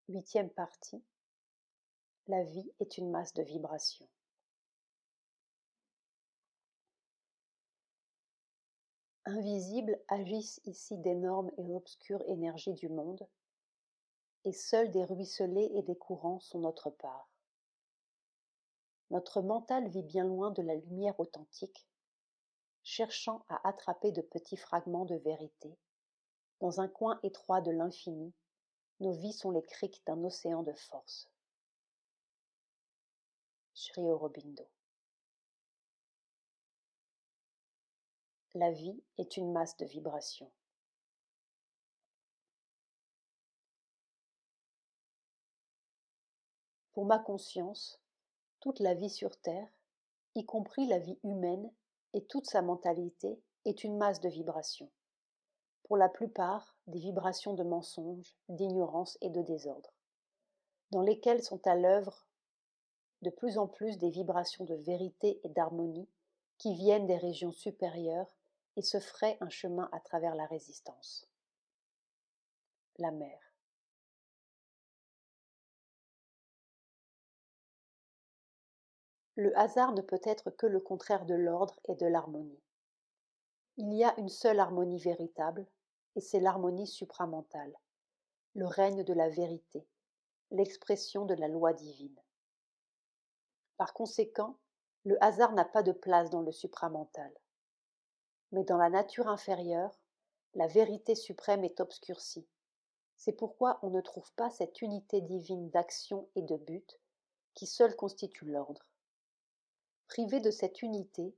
Huitième partie. La vie est une masse de vibrations. Invisibles agissent ici d'énormes et obscures énergies du monde, et seuls des ruisselets et des courants sont notre part. Notre mental vit bien loin de la lumière authentique, cherchant à attraper de petits fragments de vérité. Dans un coin étroit de l'infini, nos vies sont les criques d'un océan de force. Sri Aurobindo. La vie est une masse de vibrations. Pour ma conscience, toute la vie sur Terre, y compris la vie humaine et toute sa mentalité, est une masse de vibrations. Pour la plupart, des vibrations de mensonge, d'ignorance et de désordre, dans lesquelles sont à l'œuvre de plus en plus des vibrations de vérité et d'harmonie qui viennent des régions supérieures et se fraient un chemin à travers la résistance. La mer. Le hasard ne peut être que le contraire de l'ordre et de l'harmonie. Il y a une seule harmonie véritable, et c'est l'harmonie supramentale, le règne de la vérité, l'expression de la loi divine. Par conséquent, le hasard n'a pas de place dans le supramental. Mais dans la nature inférieure, la vérité suprême est obscurcie. C'est pourquoi on ne trouve pas cette unité divine d'action et de but qui seule constitue l'ordre. Privé de cette unité,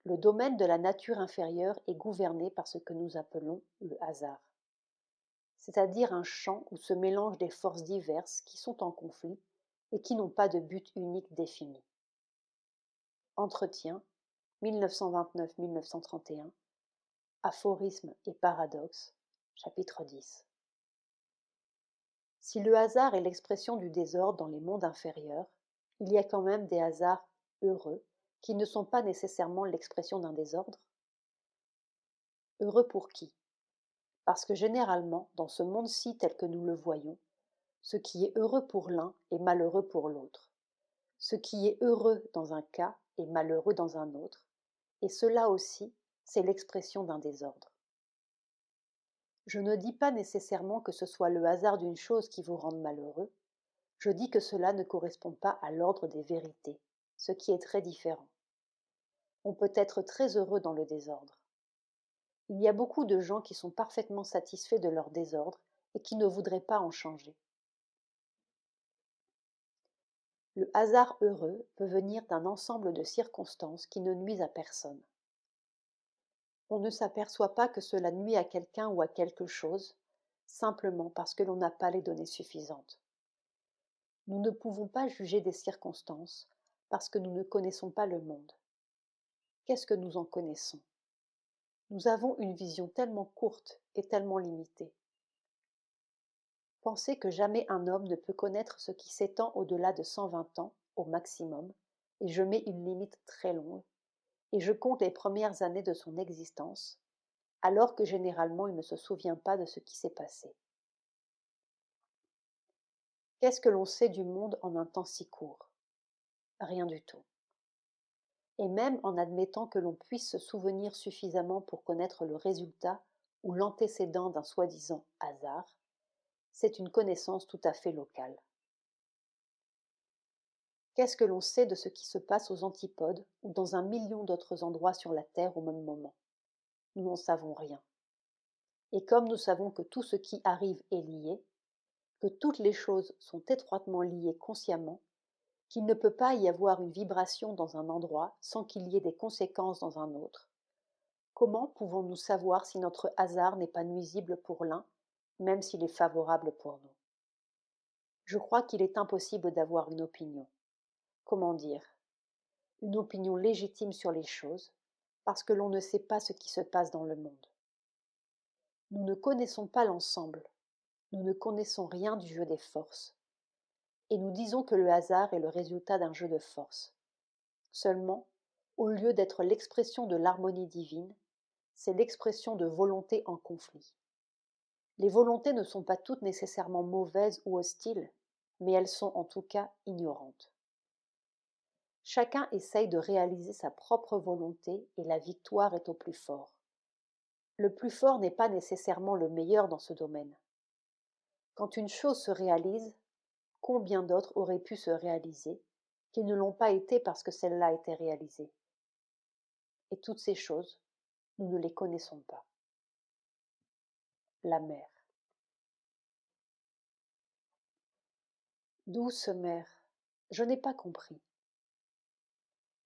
le domaine de la nature inférieure est gouverné par ce que nous appelons le hasard, c'est-à-dire un champ où se mélangent des forces diverses qui sont en conflit et qui n'ont pas de but unique défini. Entretien, 1929-1931, Aphorismes et paradoxes, chapitre 10. Si le hasard est l'expression du désordre dans les mondes inférieurs, il y a quand même des hasards heureux qui ne sont pas nécessairement l'expression d'un désordre. Heureux pour qui? Parce que généralement, dans ce monde-ci tel que nous le voyons, ce qui est heureux pour l'un est malheureux pour l'autre. Ce qui est heureux dans un cas est malheureux dans un autre, et cela aussi, c'est l'expression d'un désordre. Je ne dis pas nécessairement que ce soit le hasard d'une chose qui vous rende malheureux, je dis que cela ne correspond pas à l'ordre des vérités, ce qui est très différent. On peut être très heureux dans le désordre. Il y a beaucoup de gens qui sont parfaitement satisfaits de leur désordre et qui ne voudraient pas en changer. Le hasard heureux peut venir d'un ensemble de circonstances qui ne nuisent à personne. On ne s'aperçoit pas que cela nuit à quelqu'un ou à quelque chose, simplement parce que l'on n'a pas les données suffisantes. Nous ne pouvons pas juger des circonstances parce que nous ne connaissons pas le monde. Qu'est-ce que nous en connaissons? Nous avons une vision tellement courte et tellement limitée. Pensez que jamais un homme ne peut connaître ce qui s'étend au-delà de 120 ans, au maximum, et je mets une limite très longue, et je compte les premières années de son existence, alors que généralement il ne se souvient pas de ce qui s'est passé. Qu'est-ce que l'on sait du monde en un temps si court? Rien du tout. Et même en admettant que l'on puisse se souvenir suffisamment pour connaître le résultat ou l'antécédent d'un soi-disant hasard, c'est une connaissance tout à fait locale. Qu'est-ce que l'on sait de ce qui se passe aux antipodes ou dans 1 million d'autres endroits sur la Terre au même moment? Nous n'en savons rien. Et comme nous savons que tout ce qui arrive est lié, que toutes les choses sont étroitement liées consciemment, qu'il ne peut pas y avoir une vibration dans un endroit sans qu'il y ait des conséquences dans un autre, comment pouvons-nous savoir si notre hasard n'est pas nuisible pour l'un, même s'il est favorable pour nous? Je crois qu'il est impossible d'avoir une opinion. Comment dire? Une opinion légitime sur les choses, parce que l'on ne sait pas ce qui se passe dans le monde. Nous ne connaissons pas l'ensemble, nous ne connaissons rien du jeu des forces, et nous disons que le hasard est le résultat d'un jeu de forces. Seulement, au lieu d'être l'expression de l'harmonie divine, c'est l'expression de volontés en conflit. Les volontés ne sont pas toutes nécessairement mauvaises ou hostiles, mais elles sont en tout cas ignorantes. Chacun essaye de réaliser sa propre volonté et la victoire est au plus fort. Le plus fort n'est pas nécessairement le meilleur dans ce domaine. Quand une chose se réalise, combien d'autres auraient pu se réaliser, qui ne l'ont pas été parce que celle-là a été réalisée? Et toutes ces choses, nous ne les connaissons pas. La mer. Douce mer, je n'ai pas compris.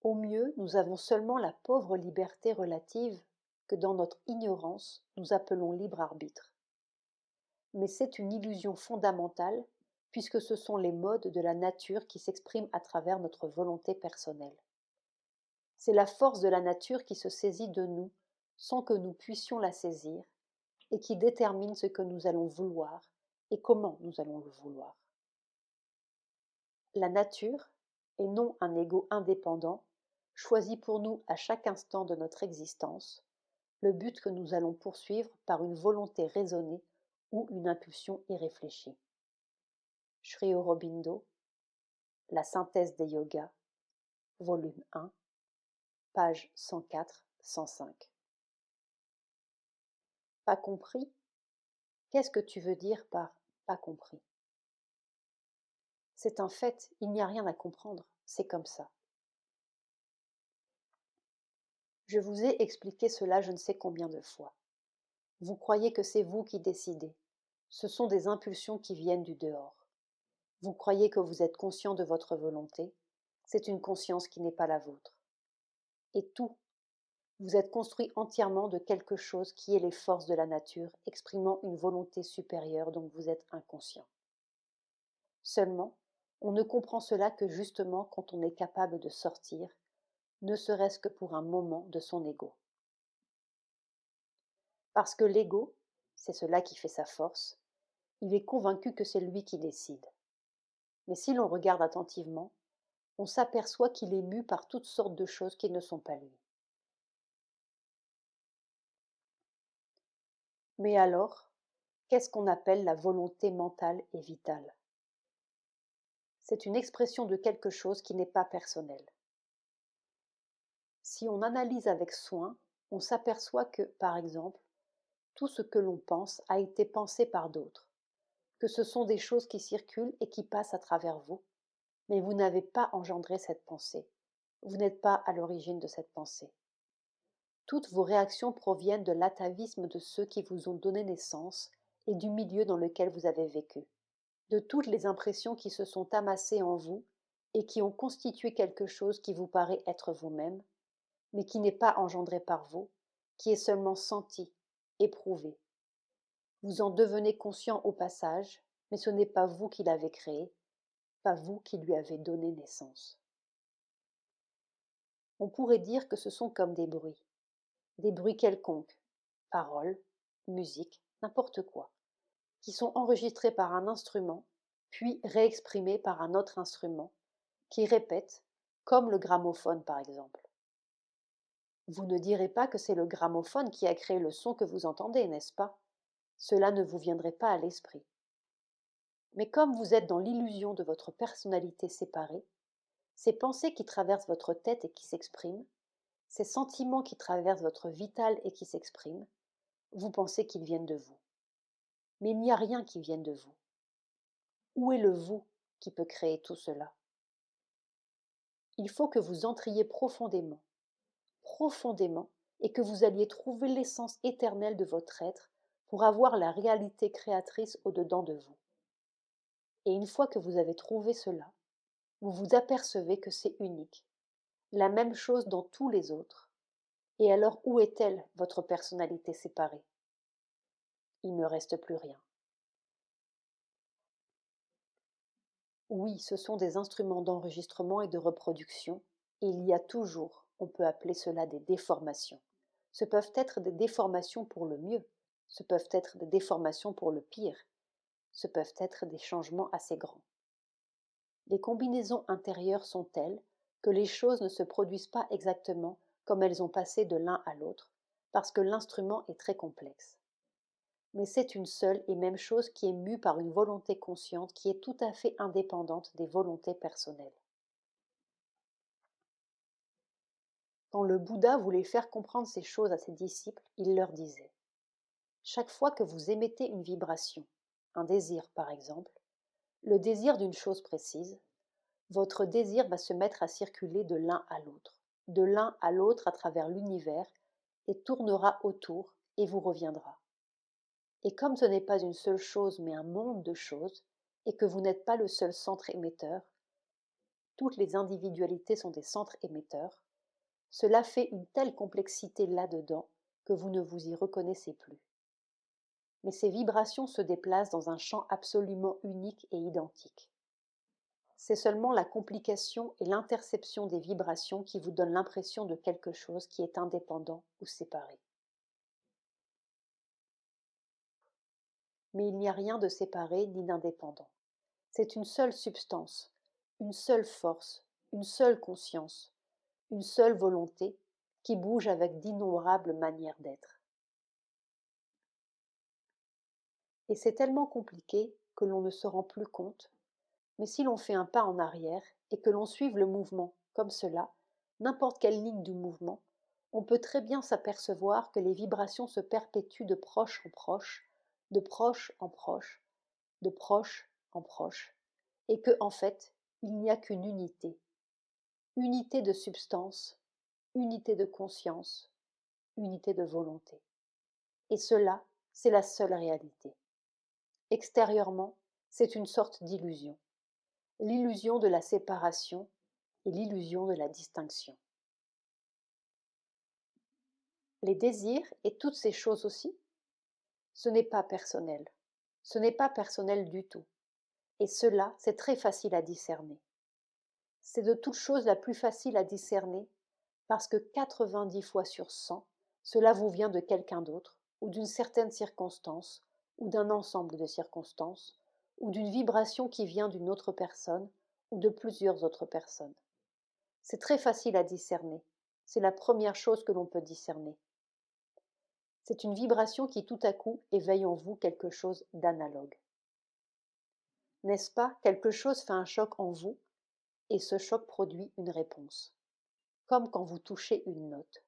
Au mieux, nous avons seulement la pauvre liberté relative que dans notre ignorance nous appelons libre arbitre. Mais c'est une illusion fondamentale puisque ce sont les modes de la nature qui s'expriment à travers notre volonté personnelle. C'est la force de la nature qui se saisit de nous sans que nous puissions la saisir et qui détermine ce que nous allons vouloir et comment nous allons le vouloir. La nature, et non un ego indépendant, choisit pour nous à chaque instant de notre existence le but que nous allons poursuivre par une volonté raisonnée ou une impulsion irréfléchie. Sri Aurobindo, La synthèse des yogas, volume 1, pages 104-105. Pas compris? Qu'est-ce que tu veux dire par pas compris? C'est un fait, il n'y a rien à comprendre, c'est comme ça. Je vous ai expliqué cela je ne sais combien de fois. Vous croyez que c'est vous qui décidez. Ce sont des impulsions qui viennent du dehors. Vous croyez que vous êtes conscient de votre volonté. C'est une conscience qui n'est pas la vôtre. Et tout, vous êtes construit entièrement de quelque chose qui est les forces de la nature, exprimant une volonté supérieure dont vous êtes inconscient. Seulement, on ne comprend cela que justement quand on est capable de sortir, ne serait-ce que pour un moment, de son ego. Parce que l'ego, c'est cela qui fait sa force, il est convaincu que c'est lui qui décide. Mais si l'on regarde attentivement, on s'aperçoit qu'il est mu par toutes sortes de choses qui ne sont pas lui. Mais alors, qu'est-ce qu'on appelle la volonté mentale et vitale? C'est une expression de quelque chose qui n'est pas personnel. Si on analyse avec soin, on s'aperçoit que, par exemple, tout ce que l'on pense a été pensé par d'autres, que ce sont des choses qui circulent et qui passent à travers vous, mais vous n'avez pas engendré cette pensée. Vous n'êtes pas à l'origine de cette pensée. Toutes vos réactions proviennent de l'atavisme de ceux qui vous ont donné naissance et du milieu dans lequel vous avez vécu, de toutes les impressions qui se sont amassées en vous et qui ont constitué quelque chose qui vous paraît être vous-même, mais qui n'est pas engendré par vous, qui est seulement senti, éprouvé. Vous en devenez conscient au passage, mais ce n'est pas vous qui l'avez créé, pas vous qui lui avez donné naissance. On pourrait dire que ce sont comme des bruits quelconques, paroles, musique, n'importe quoi, qui sont enregistrés par un instrument, puis réexprimés par un autre instrument, qui répète, comme le gramophone par exemple. Vous ne direz pas que c'est le gramophone qui a créé le son que vous entendez, n'est-ce pas? Cela ne vous viendrait pas à l'esprit. Mais comme vous êtes dans l'illusion de votre personnalité séparée, ces pensées qui traversent votre tête et qui s'expriment, ces sentiments qui traversent votre vital et qui s'expriment, vous pensez qu'ils viennent de vous. Mais il n'y a rien qui vienne de vous. Où est le vous qui peut créer tout cela? Il faut que vous entriez profondément, profondément, et que vous alliez trouver l'essence éternelle de votre être pour avoir la réalité créatrice au-dedans de vous. Et une fois que vous avez trouvé cela, vous vous apercevez que c'est unique, la même chose dans tous les autres. Et alors où est-elle, votre personnalité séparée? Il ne reste plus rien. Oui, ce sont des instruments d'enregistrement et de reproduction, et il y a toujours, on peut appeler cela des déformations. Ce peuvent être des déformations pour le mieux, ce peuvent être des déformations pour le pire, ce peuvent être des changements assez grands. Les combinaisons intérieures sont telles que les choses ne se produisent pas exactement comme elles ont passé de l'un à l'autre, parce que l'instrument est très complexe. mais c'est une seule et même chose qui est mue par une volonté consciente qui est tout à fait indépendante des volontés personnelles. Quand le Bouddha voulait faire comprendre ces choses à ses disciples, il leur disait: chaque fois que vous émettez une vibration, un désir par exemple, le désir d'une chose précise, votre désir va se mettre à circuler de l'un à l'autre à travers l'univers, et tournera autour et vous reviendra. Et comme ce n'est pas une seule chose mais un monde de choses, et que vous n'êtes pas le seul centre émetteur, toutes les individualités sont des centres émetteurs, cela fait une telle complexité là-dedans que vous ne vous y reconnaissez plus. Mais ces vibrations se déplacent dans un champ absolument unique et identique. C'est seulement la complication et l'interception des vibrations qui vous donnent l'impression de quelque chose qui est indépendant ou séparé. Mais il n'y a rien de séparé ni d'indépendant. C'est une seule substance, une seule force, une seule conscience, une seule volonté qui bouge avec d'innombrables manières d'être. Et c'est tellement compliqué que l'on ne se rend plus compte, mais si l'on fait un pas en arrière et que l'on suive le mouvement comme cela, n'importe quelle ligne du mouvement, on peut très bien s'apercevoir que les vibrations se perpétuent de proche en proche, de proche en proche, de proche en proche, et que, en fait, il n'y a qu'une unité. Unité de substance, unité de conscience, unité de volonté. Et cela, c'est la seule réalité. Extérieurement, c'est une sorte d'illusion. L'illusion de la séparation et l'illusion de la distinction. Les désirs et toutes ces choses aussi, ce n'est pas personnel. Ce n'est pas personnel du tout. Et cela, c'est très facile à discerner. C'est de toute chose la plus facile à discerner parce que 90 fois sur 100, cela vous vient de quelqu'un d'autre, ou d'une certaine circonstance, ou d'un ensemble de circonstances, ou d'une vibration qui vient d'une autre personne, ou de plusieurs autres personnes. C'est très facile à discerner. C'est la première chose que l'on peut discerner. C'est une vibration qui tout à coup éveille en vous quelque chose d'analogue. N'est-ce pas, quelque chose fait un choc en vous, et ce choc produit une réponse, comme quand vous touchez une note.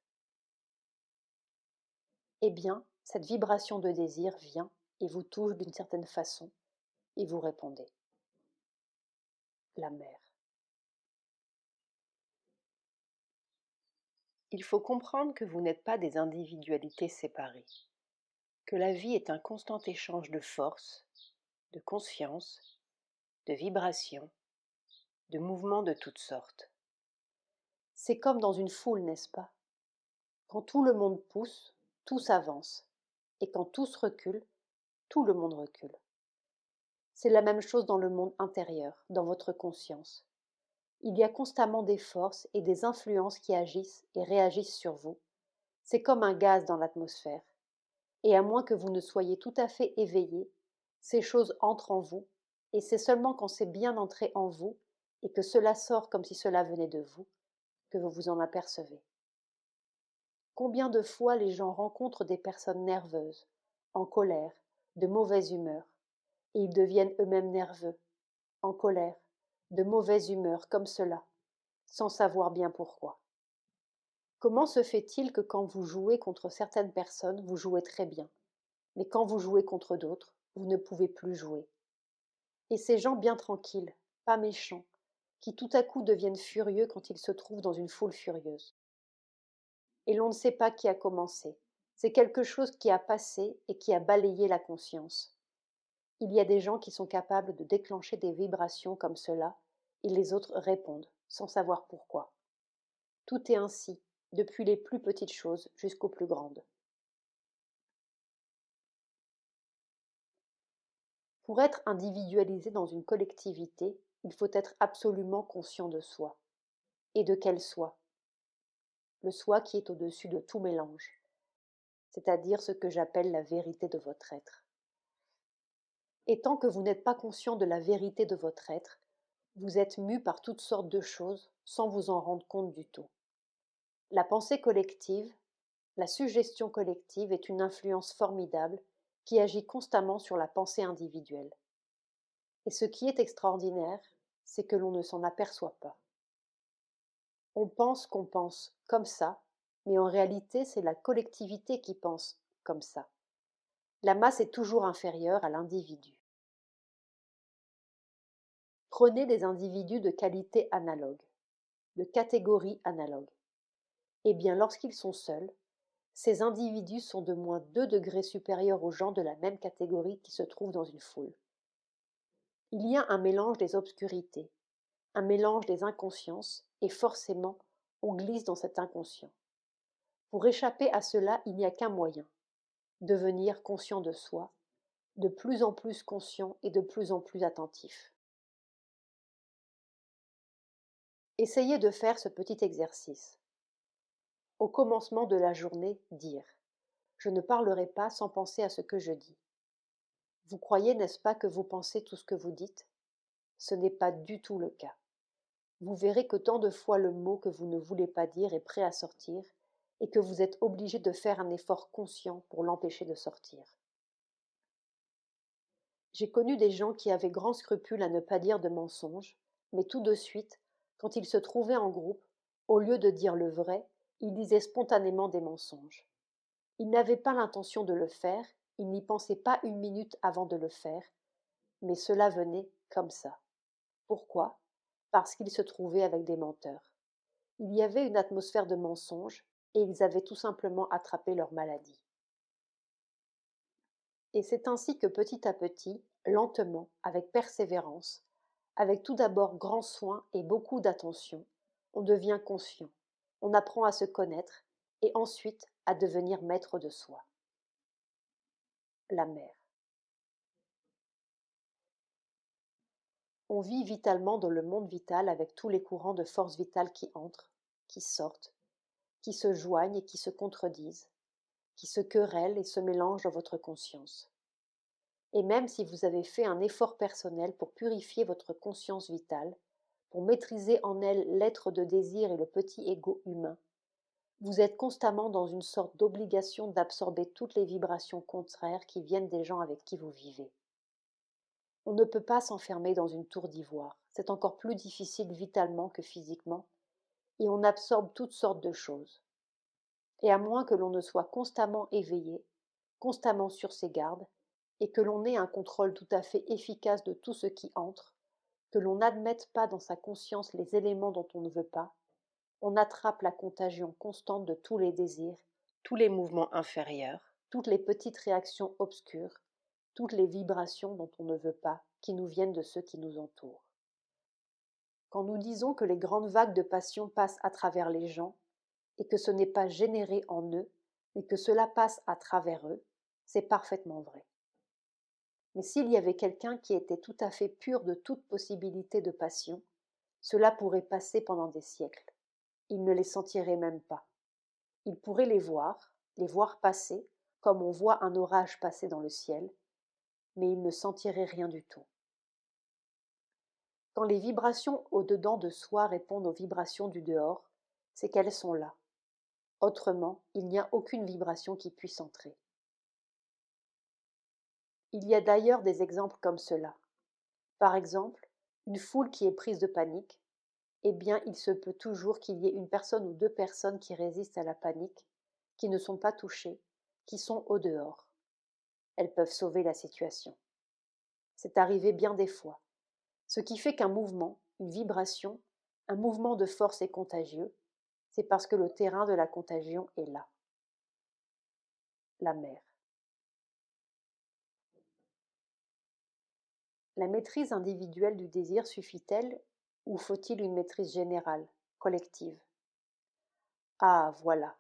Eh bien, cette vibration de désir vient et vous touche d'une certaine façon, et vous répondez. La mer. Il faut comprendre que vous n'êtes pas des individualités séparées, que la vie est un constant échange de force, de conscience, de vibrations, de mouvements de toutes sortes. C'est comme dans une foule, n'est-ce pas? Quand tout le monde pousse, tous avancent, et quand tous reculent, tout le monde recule. C'est la même chose dans le monde intérieur, dans votre conscience. Il y a constamment des forces et des influences qui agissent et réagissent sur vous. C'est comme un gaz dans l'atmosphère. Et à moins que vous ne soyez tout à fait éveillé, ces choses entrent en vous, et c'est seulement quand c'est bien entré en vous et que cela sort comme si cela venait de vous, que vous vous en apercevez. Combien de fois les gens rencontrent des personnes nerveuses, en colère, de mauvaise humeur, et ils deviennent eux-mêmes nerveux, en colère, de mauvaise humeur comme cela, sans savoir bien pourquoi. Comment se fait-il que quand vous jouez contre certaines personnes, vous jouez très bien, mais quand vous jouez contre d'autres, vous ne pouvez plus jouer? Et ces gens bien tranquilles, pas méchants, qui tout à coup deviennent furieux quand ils se trouvent dans une foule furieuse. Et l'on ne sait pas qui a commencé. C'est quelque chose qui a passé et qui a balayé la conscience. Il y a des gens qui sont capables de déclencher des vibrations comme cela, et les autres répondent, sans savoir pourquoi. Tout est ainsi, depuis les plus petites choses jusqu'aux plus grandes. Pour être individualisé dans une collectivité, il faut être absolument conscient de soi. Et de quel soi? Le soi qui est au-dessus de tout mélange, c'est-à-dire ce que j'appelle la vérité de votre être. Et tant que vous n'êtes pas conscient de la vérité de votre être, vous êtes mu par toutes sortes de choses sans vous en rendre compte du tout. La pensée collective, la suggestion collective est une influence formidable qui agit constamment sur la pensée individuelle. Et ce qui est extraordinaire, c'est que l'on ne s'en aperçoit pas. On pense qu'on pense comme ça, mais en réalité, c'est la collectivité qui pense comme ça. La masse est toujours inférieure à l'individu. Prenez des individus de qualité analogue, de catégorie analogue. Eh bien, lorsqu'ils sont seuls, ces individus sont de moins 2 degrés supérieurs aux gens de la même catégorie qui se trouvent dans une foule. Il y a un mélange des obscurités, un mélange des inconsciences, et forcément, on glisse dans cet inconscient. Pour échapper à cela, il n'y a qu'un moyen, devenir conscient de soi, de plus en plus conscient et de plus en plus attentif. Essayez de faire ce petit exercice. Au commencement de la journée, dire ⁇ Je ne parlerai pas sans penser à ce que je dis ⁇ Vous croyez, n'est-ce pas, que vous pensez tout ce que vous dites? Ce n'est pas du tout le cas. Vous verrez que tant de fois le mot que vous ne voulez pas dire est prêt à sortir et que vous êtes obligé de faire un effort conscient pour l'empêcher de sortir. J'ai connu des gens qui avaient grand scrupule à ne pas dire de mensonges, mais tout de suite, quand ils se trouvaient en groupe, au lieu de dire le vrai, ils disaient spontanément des mensonges. Ils n'avaient pas l'intention de le faire, ils n'y pensaient pas une minute avant de le faire, mais cela venait comme ça. Pourquoi? Parce qu'ils se trouvaient avec des menteurs. Il y avait une atmosphère de mensonge et ils avaient tout simplement attrapé leur maladie. Et c'est ainsi que petit à petit, lentement, avec persévérance, avec tout d'abord grand soin et beaucoup d'attention, on devient conscient, on apprend à se connaître et ensuite à devenir maître de soi. La mer. On vit vitalement dans le monde vital avec tous les courants de force vitale qui entrent, qui sortent, qui se joignent et qui se contredisent, qui se querellent et se mélangent dans votre conscience. Et même si vous avez fait un effort personnel pour purifier votre conscience vitale, pour maîtriser en elle l'être de désir et le petit ego humain, vous êtes constamment dans une sorte d'obligation d'absorber toutes les vibrations contraires qui viennent des gens avec qui vous vivez. On ne peut pas s'enfermer dans une tour d'ivoire, c'est encore plus difficile vitalement que physiquement, et on absorbe toutes sortes de choses. Et à moins que l'on ne soit constamment éveillé, constamment sur ses gardes, et que l'on ait un contrôle tout à fait efficace de tout ce qui entre, que l'on n'admette pas dans sa conscience les éléments dont on ne veut pas, on attrape la contagion constante de tous les désirs, tous les mouvements inférieurs, toutes les petites réactions obscures, toutes les vibrations dont on ne veut pas, qui nous viennent de ceux qui nous entourent. Quand nous disons que les grandes vagues de passion passent à travers les gens, et que ce n'est pas généré en eux, mais que cela passe à travers eux, c'est parfaitement vrai. Mais s'il y avait quelqu'un qui était tout à fait pur de toute possibilité de passion, cela pourrait passer pendant des siècles. Il ne les sentirait même pas. Il pourrait les voir passer, comme on voit un orage passer dans le ciel, mais il ne sentirait rien du tout. Quand les vibrations au-dedans de soi répondent aux vibrations du dehors, c'est qu'elles sont là. Autrement, il n'y a aucune vibration qui puisse entrer. Il y a d'ailleurs des exemples comme cela. Par exemple, une foule qui est prise de panique, eh bien il se peut toujours qu'il y ait une personne ou deux personnes qui résistent à la panique, qui ne sont pas touchées, qui sont au dehors. Elles peuvent sauver la situation. C'est arrivé bien des fois. Ce qui fait qu'un mouvement, une vibration, un mouvement de force est contagieux, c'est parce que le terrain de la contagion est là. La mer. La maîtrise individuelle du désir suffit-elle ou faut-il une maîtrise générale, collective? Ah, voilà.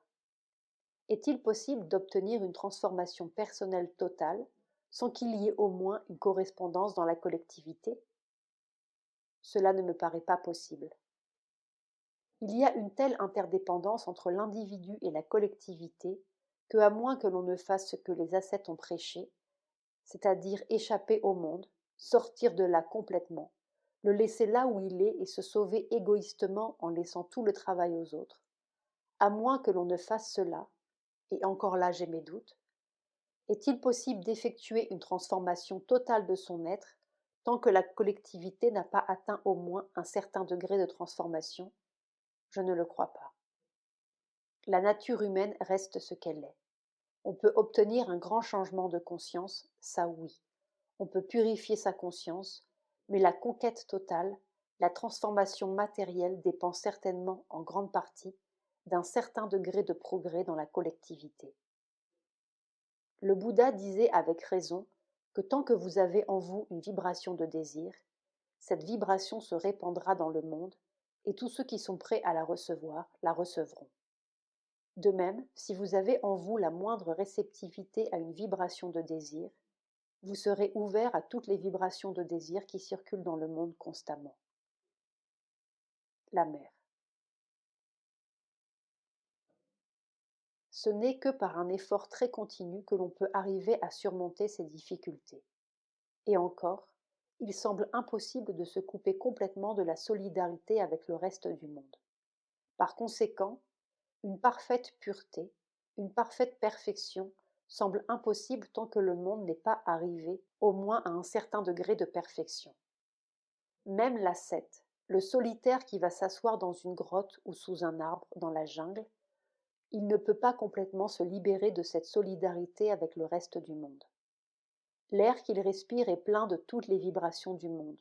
Est-il possible d'obtenir une transformation personnelle totale sans qu'il y ait au moins une correspondance dans la collectivité? Cela ne me paraît pas possible. Il y a une telle interdépendance entre l'individu et la collectivité que, à moins que l'on ne fasse ce que les ascètes ont prêché, c'est-à-dire échapper au monde, sortir de là complètement, le laisser là où il est et se sauver égoïstement en laissant tout le travail aux autres, à moins que l'on ne fasse cela, et encore là j'ai mes doutes, Est-il possible d'effectuer une transformation totale de son être tant que la collectivité n'a pas atteint au moins un certain degré de transformation? Je ne le crois pas. La nature humaine reste ce qu'elle est. On peut obtenir un grand changement de conscience, ça oui. On peut purifier sa conscience, mais la conquête totale, la transformation matérielle dépend certainement en grande partie d'un certain degré de progrès dans la collectivité. Le Bouddha disait avec raison que tant que vous avez en vous une vibration de désir, cette vibration se répandra dans le monde et tous ceux qui sont prêts à la recevront. De même, si vous avez en vous la moindre réceptivité à une vibration de désir, vous serez ouvert à toutes les vibrations de désir qui circulent dans le monde constamment. La mer. Ce n'est que par un effort très continu que l'on peut arriver à surmonter ces difficultés. Et encore, il semble impossible de se couper complètement de la solidarité avec le reste du monde. Par conséquent, une parfaite pureté, une parfaite perfection semble impossible tant que le monde n'est pas arrivé au moins à un certain degré de perfection. Même l'ascète, le solitaire qui va s'asseoir dans une grotte ou sous un arbre dans la jungle, il ne peut pas complètement se libérer de cette solidarité avec le reste du monde. L'air qu'il respire est plein de toutes les vibrations du monde.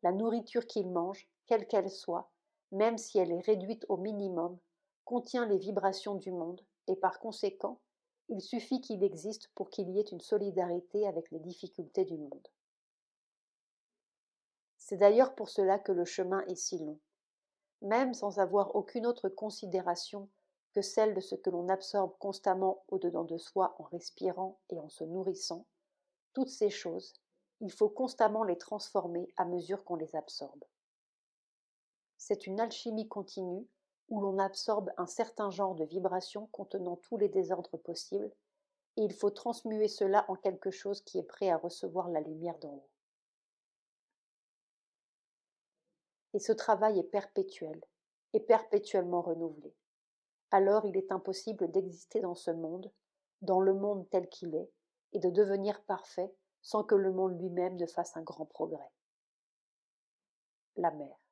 La nourriture qu'il mange, quelle qu'elle soit, même si elle est réduite au minimum, contient les vibrations du monde et par conséquent, il suffit qu'il existe pour qu'il y ait une solidarité avec les difficultés du monde. C'est d'ailleurs pour cela que le chemin est si long. Même sans avoir aucune autre considération que celle de ce que l'on absorbe constamment au-dedans de soi en respirant et en se nourrissant, toutes ces choses, il faut constamment les transformer à mesure qu'on les absorbe. C'est une alchimie continue où l'on absorbe un certain genre de vibrations contenant tous les désordres possibles, et il faut transmuer cela en quelque chose qui est prêt à recevoir la lumière d'en haut. Et ce travail est perpétuel, et perpétuellement renouvelé. Alors il est impossible d'exister dans le monde tel qu'il est, et de devenir parfait sans que le monde lui-même ne fasse un grand progrès. La mer.